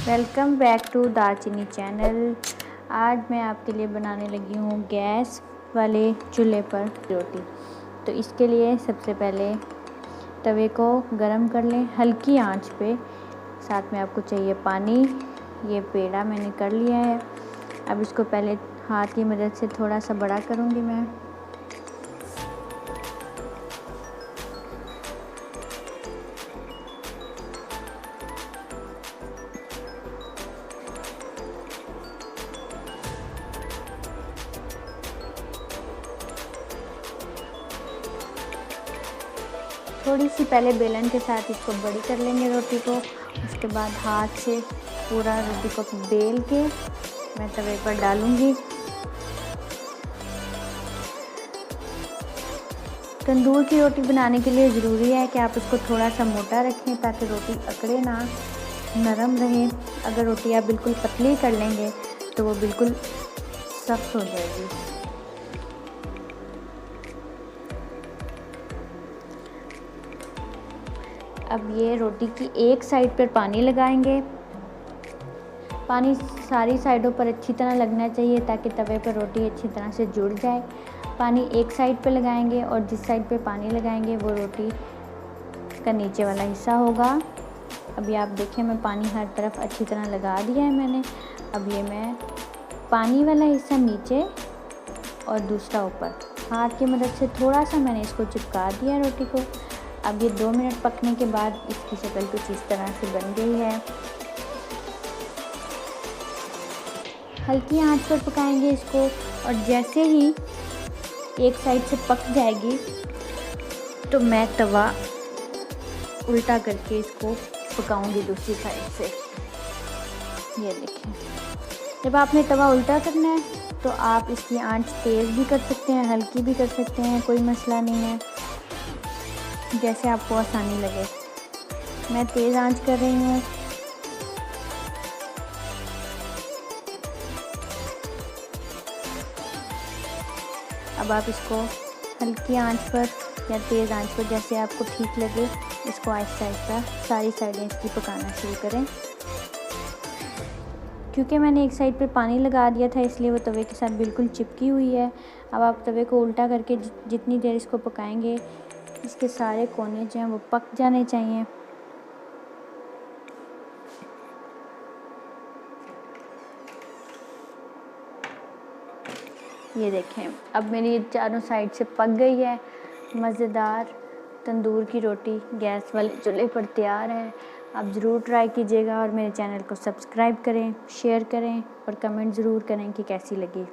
Welcome back to दालचीनी channel. आज मैं आपके लिए बनाने लगी हूँ गैस वाले चूल्हे पर रोटी। तो इसके लिए सबसे पहले तवे को गरम कर लें हल्की आंच पे। साथ में आपको चाहिए पानी। ये पेड़ा मैंने कर लिया है। अब इसको पहले हाथ की मदद से थोड़ा सा बड़ा करूँगी मैं। थोड़ी सी पहले बेलन के साथ इसको बड़ी कर लेंगे रोटी को। उसके बाद हाथ से पूरा रोटी को बेल के मैं तवे पर डालूंगी। तंदूर की रोटी बनाने के लिए ज़रूरी है कि आप उसको थोड़ा सा मोटा रखें ताकि रोटी अकड़े ना, नरम रहे। अगर रोटी आप बिल्कुल पतली कर लेंगे तो वो बिल्कुल सख्त हो जाएगी। अब ये रोटी की एक साइड पर पानी लगाएंगे। पानी सारी साइडों पर अच्छी तरह लगना चाहिए ताकि तवे पर रोटी अच्छी तरह से जुड़ जाए। पानी एक साइड पे लगाएंगे और जिस साइड पे पानी लगाएंगे वो रोटी का नीचे वाला हिस्सा होगा। अभी आप देखें मैं पानी हर तरफ अच्छी तरह लगा दिया है मैंने। अब ये मैं पानी वाला हिस्सा नीचे और दूसरा ऊपर हाथ की मदद से थोड़ा सा मैंने इसको चिपका दिया रोटी को। अब ये 2 मिनट पकने के बाद इसकी शक्ल कुछ इस तरह से बन गई है। हल्की आंच पर पकाएंगे इसको और जैसे ही एक साइड से पक जाएगी तो मैं तवा उल्टा करके इसको पकाऊंगी दूसरी साइड से। ये देखें, जब आपने तवा उल्टा करना है तो आप इसकी आंच तेज़ भी कर सकते हैं, हल्की भी कर सकते हैं, कोई मसला नहीं है, जैसे आपको आसानी लगे। मैं तेज़ आंच कर रही हूँ। अब आप इसको हल्की आंच पर या तेज़ आंच पर जैसे आपको ठीक लगे इसको आहिस्ता आहिस्ता सारी साइडें इसकी पकाना शुरू करें। क्योंकि मैंने एक साइड पर पानी लगा दिया था इसलिए वो तवे के साथ बिल्कुल चिपकी हुई है। अब आप तवे को उल्टा करके जितनी देर इसको पकाएंगे इसके सारे कोने जो हैं वो पक जाने चाहिए। ये देखें, अब मेरी चारों साइड से पक गई है। मज़ेदार तंदूर की रोटी गैस वाले चूल्हे पर तैयार है। आप ज़रूर ट्राई कीजिएगा और मेरे चैनल को सब्सक्राइब करें, शेयर करें और कमेंट ज़रूर करें कि कैसी लगी।